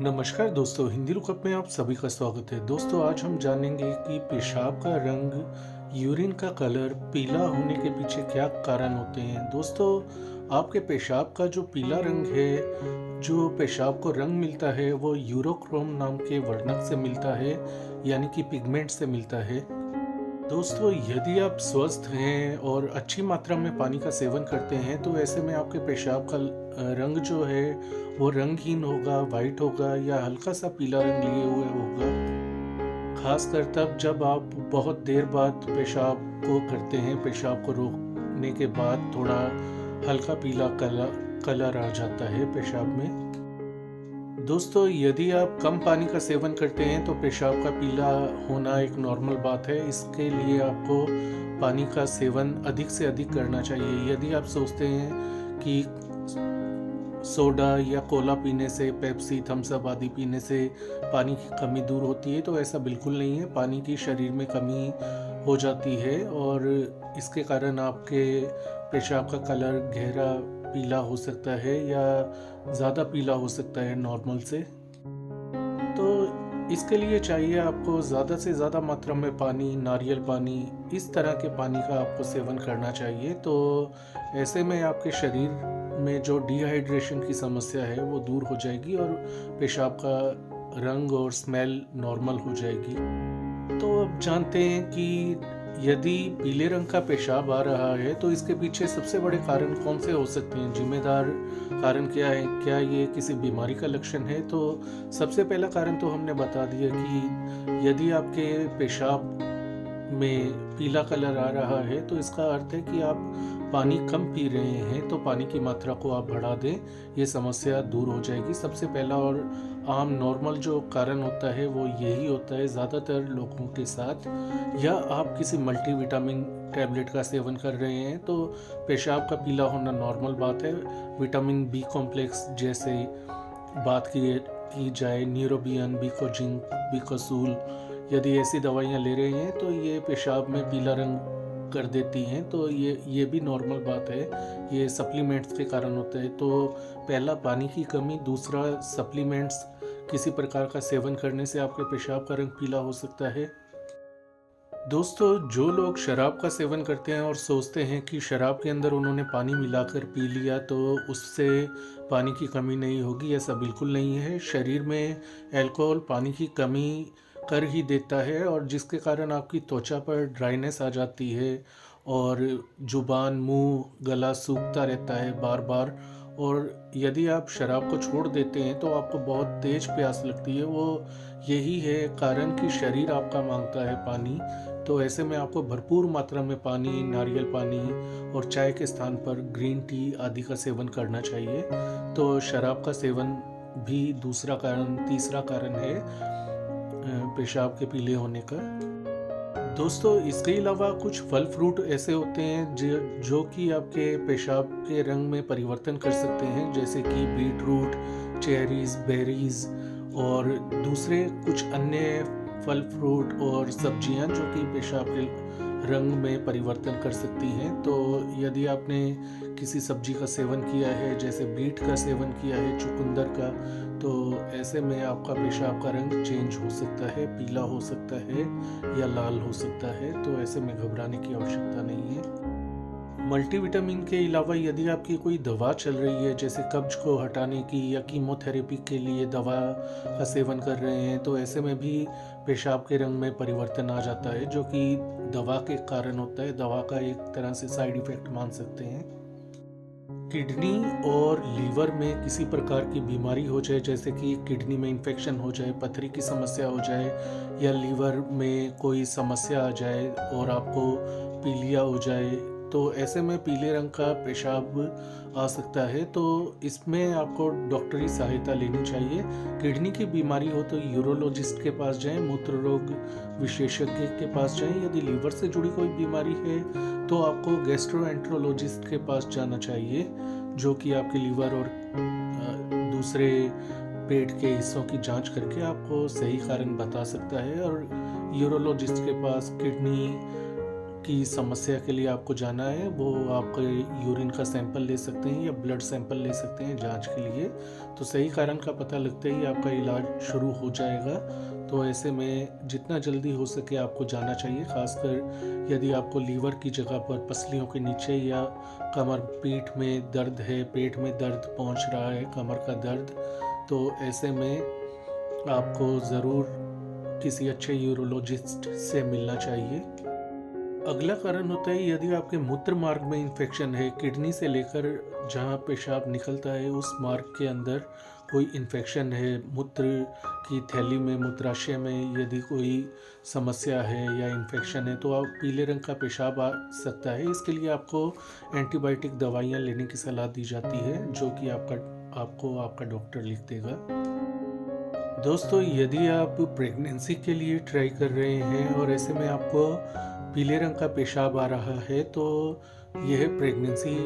नमस्कार दोस्तों, हिंदी लुकअप में आप सभी का स्वागत है। दोस्तों, आज हम जानेंगे कि पेशाब का रंग, यूरिन का कलर पीला होने के पीछे क्या कारण होते हैं। दोस्तों, आपके पेशाब का जो पीला रंग है, जो पेशाब को रंग मिलता है, वो यूरोक्रोम नाम के वर्णक से मिलता है, यानी कि पिगमेंट से मिलता है। दोस्तों, यदि आप स्वस्थ हैं और अच्छी मात्रा में पानी का सेवन करते हैं, तो ऐसे में आपके पेशाब का रंग जो है वो रंगहीन होगा, वाइट होगा या हल्का सा पीला रंग लिए हुए होगा। खासकर तब जब आप बहुत देर बाद पेशाब को करते हैं, पेशाब को रोकने के बाद थोड़ा हल्का पीला कलर कलर आ जाता है पेशाब में। दोस्तों, यदि आप कम पानी का सेवन करते हैं तो पेशाब का पीला होना एक नॉर्मल बात है। इसके लिए आपको पानी का सेवन अधिक से अधिक करना चाहिए। यदि आप सोचते हैं कि सोडा या कोला पीने से, पेप्सी, थम्स अप आदि पीने से पानी की कमी दूर होती है, तो ऐसा बिल्कुल नहीं है। पानी की शरीर में कमी हो जाती है और इसके कारण आपके पेशाब का कलर गहरा पीला हो सकता है या ज़्यादा पीला हो सकता है नॉर्मल से। तो इसके लिए चाहिए आपको ज़्यादा से ज़्यादा मात्रा में पानी, नारियल पानी, इस तरह के पानी का आपको सेवन करना चाहिए। तो ऐसे में आपके शरीर में जो डिहाइड्रेशन की समस्या है वो दूर हो जाएगी और पेशाब का रंग और स्मेल नॉर्मल हो जाएगी। तो अब जानते हैं कि यदि पीले रंग का पेशाब आ रहा है तो इसके पीछे सबसे बड़े कारण कौन से हो सकते हैं, जिम्मेदार कारण क्या है, क्या ये किसी बीमारी का लक्षण है। तो सबसे पहला कारण तो हमने बता दिया कि यदि आपके पेशाब में पीला कलर आ रहा है तो इसका अर्थ है कि आप पानी कम पी रहे हैं, तो पानी की मात्रा को आप बढ़ा दें, ये समस्या दूर हो जाएगी। सबसे पहला और आम नॉर्मल जो कारण होता है वो यही होता है ज़्यादातर लोगों के साथ। या आप किसी मल्टीविटामिन टैबलेट का सेवन कर रहे हैं तो पेशाब का पीला होना नॉर्मल बात है। विटामिन बी कॉम्प्लेक्स जैसे बात की जाए, न्यूरोबियन, बीकोजिंक, बीकोसूल, यदि ऐसी दवाइयाँ ले रहे हैं तो ये पेशाब में पीला रंग कर देती हैं, तो ये भी नॉर्मल बात है। ये सप्लीमेंट्स के कारण होता है। तो पहला पानी की कमी, दूसरा सप्लीमेंट्स किसी प्रकार का सेवन करने से आपके पेशाब का रंग पीला हो सकता है। दोस्तों, जो लोग शराब का सेवन करते हैं और सोचते हैं कि शराब के अंदर उन्होंने पानी मिलाकर पी लिया तो उससे पानी की कमी नहीं होगी, ऐसा बिल्कुल नहीं है। शरीर में अल्कोहल पानी की कमी कर ही देता है और जिसके कारण आपकी त्वचा पर ड्राइनेस आ जाती है और जुबान, मुंह, गला सूखता रहता है बार बार। और यदि आप शराब को छोड़ देते हैं तो आपको बहुत तेज प्यास लगती है। वो यही है कारण कि शरीर आपका मांगता है पानी। तो ऐसे में आपको भरपूर मात्रा में पानी, नारियल पानी और चाय के स्थान पर ग्रीन टी आदि का सेवन करना चाहिए। तो शराब का सेवन भी दूसरा कारण, तीसरा कारण है पेशाब के पीले होने का। दोस्तों, इसके अलावा कुछ फल फ्रूट ऐसे होते हैं जो कि आपके पेशाब के रंग में परिवर्तन कर सकते हैं, जैसे कि बीटरूट, चेरीज, बेरीज और दूसरे कुछ अन्य फल फ्रूट और सब्जियां जो कि पेशाब के रंग में परिवर्तन कर सकती हैं। तो यदि आपने किसी सब्जी का सेवन किया है, जैसे बीट का सेवन किया है, चुकंदर का, तो ऐसे में आपका पेशाब का रंग चेंज हो सकता है, पीला हो सकता है या लाल हो सकता है। तो ऐसे में घबराने की आवश्यकता नहीं है। मल्टीविटामिन के अलावा यदि आपकी कोई दवा चल रही है, जैसे कब्ज को हटाने की या कीमोथेरेपी के लिए दवा का सेवन कर रहे हैं, तो ऐसे में भी पेशाब के रंग में परिवर्तन आ जाता है, जो कि दवा के कारण होता है। दवा का एक तरह से साइड इफेक्ट मान सकते हैं। किडनी और लीवर में किसी प्रकार की बीमारी हो जाए, जैसे कि किडनी में इन्फेक्शन हो जाए, पथरी की समस्या हो जाए या लीवर में कोई समस्या आ जाए और आपको पीलिया हो जाए, तो ऐसे में पीले रंग का पेशाब आ सकता है। तो इसमें आपको डॉक्टरी सहायता लेनी चाहिए। किडनी की बीमारी हो तो यूरोलॉजिस्ट के पास जाएं, मूत्र रोग विशेषज्ञ के पास जाएं। यदि लीवर से जुड़ी कोई बीमारी है तो आपको गैस्ट्रोएंट्रोलॉजिस्ट के पास जाना चाहिए, जो कि आपके लीवर और दूसरे पेट के हिस्सों की जांच करके आपको सही कारण बता सकता है। और यूरोलॉजिस्ट के पास किडनी की समस्या के लिए आपको जाना है, वो आप यूरिन का सैंपल ले सकते हैं या ब्लड सैंपल ले सकते हैं जांच के लिए। तो सही कारण का पता लगते ही आपका इलाज शुरू हो जाएगा। तो ऐसे में जितना जल्दी हो सके आपको जाना चाहिए, खासकर यदि आपको लीवर की जगह पर पसलियों के नीचे या कमर पीठ में दर्द है, पेट में दर्द पहुंच रहा है, कमर का दर्द, तो ऐसे में आपको ज़रूर किसी अच्छे यूरोलॉजिस्ट से मिलना चाहिए। अगला कारण होता है यदि आपके मूत्र मार्ग में इन्फेक्शन है, किडनी से लेकर जहाँ पेशाब निकलता है उस मार्ग के अंदर कोई इन्फेक्शन है, मूत्र की थैली में, मूत्राशय में यदि कोई समस्या है या इन्फेक्शन है, तो आप पीले रंग का पेशाब आ सकता है। इसके लिए आपको एंटीबायोटिक दवाइयाँ लेने की सलाह दी जाती है, जो कि आपको आपका डॉक्टर लिख देगा। दोस्तों, यदि आप प्रेगनेंसी के लिए ट्राई कर रहे हैं और ऐसे में आपको पीले रंग का पेशाब आ रहा है, तो यह प्रेगनेंसी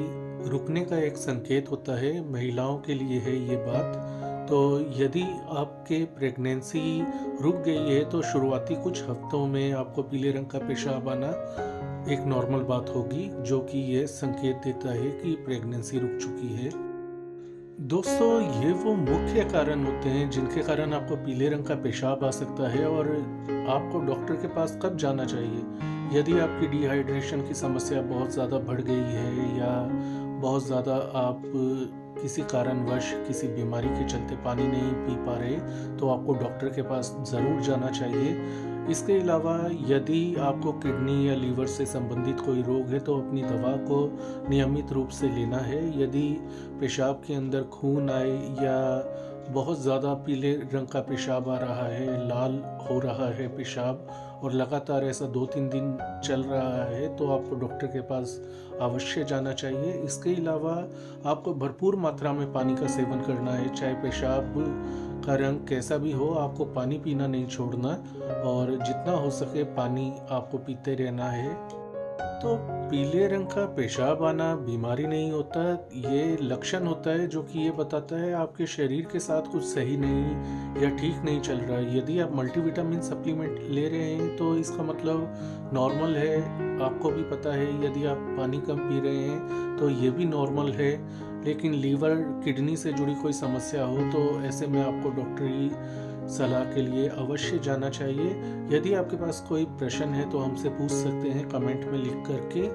रुकने का एक संकेत होता है। महिलाओं के लिए है ये बात। तो यदि आपके प्रेगनेंसी रुक गई है तो शुरुआती कुछ हफ्तों में आपको पीले रंग का पेशाब आना एक नॉर्मल बात होगी, जो कि ये संकेत देता है कि प्रेगनेंसी रुक चुकी है। दोस्तों, ये वो मुख्य कारण होते हैं जिनके कारण आपको पीले रंग का पेशाब आ सकता है। और आपको डॉक्टर के पास कब जाना चाहिए? यदि आपकी डिहाइड्रेशन की समस्या बहुत ज़्यादा बढ़ गई है या बहुत ज़्यादा आप किसी कारणवश किसी बीमारी के चलते पानी नहीं पी पा रहे, तो आपको डॉक्टर के पास ज़रूर जाना चाहिए। इसके अलावा यदि आपको किडनी या लीवर से संबंधित कोई रोग है तो अपनी दवा को नियमित रूप से लेना है। यदि पेशाब के अंदर खून आए या बहुत ज़्यादा पीले रंग का पेशाब आ रहा है, लाल हो रहा है पेशाब और लगातार ऐसा 2-3 दिन चल रहा है, तो आपको डॉक्टर के पास अवश्य जाना चाहिए। इसके अलावा आपको भरपूर मात्रा में पानी का सेवन करना है। चाहे पेशाब का रंग कैसा भी हो, आपको पानी पीना नहीं छोड़ना और जितना हो सके पानी आपको पीते रहना है। तो पीले रंग का पेशाब आना बीमारी नहीं होता, ये लक्षण होता है जो कि ये बताता है आपके शरीर के साथ कुछ सही नहीं या ठीक नहीं चल रहा है। यदि आप मल्टीविटामिन सप्लीमेंट ले रहे हैं तो इसका मतलब नॉर्मल है, आपको भी पता है। यदि आप पानी कम पी रहे हैं तो ये भी नॉर्मल है। लेकिन लीवर किडनी से जुड़ी कोई समस्या हो तो ऐसे में आपको डॉक्टरी सलाह के लिए अवश्य जाना चाहिए। यदि आपके पास कोई प्रश्न है तो हमसे पूछ सकते हैं कमेंट में लिख करके,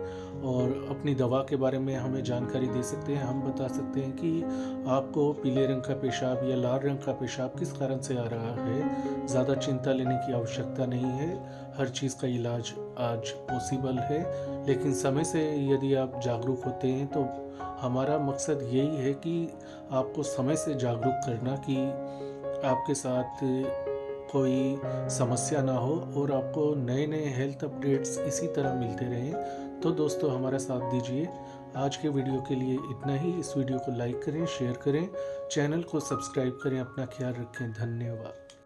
और अपनी दवा के बारे में हमें जानकारी दे सकते हैं। हम बता सकते हैं कि आपको पीले रंग का पेशाब या लाल रंग का पेशाब किस कारण से आ रहा है। ज़्यादा चिंता लेने की आवश्यकता नहीं है, हर चीज़ का इलाज आज पॉसिबल है। लेकिन समय से यदि आप जागरूक होते हैं तो हमारा मकसद यही है कि आपको समय से जागरूक करना कि आपके साथ कोई समस्या ना हो और आपको नए नए हेल्थ अपडेट्स इसी तरह मिलते रहें। तो दोस्तों, हमारा साथ दीजिए। आज के वीडियो के लिए इतना ही। इस वीडियो को लाइक करें, शेयर करें, चैनल को सब्सक्राइब करें। अपना ख्याल रखें। धन्यवाद।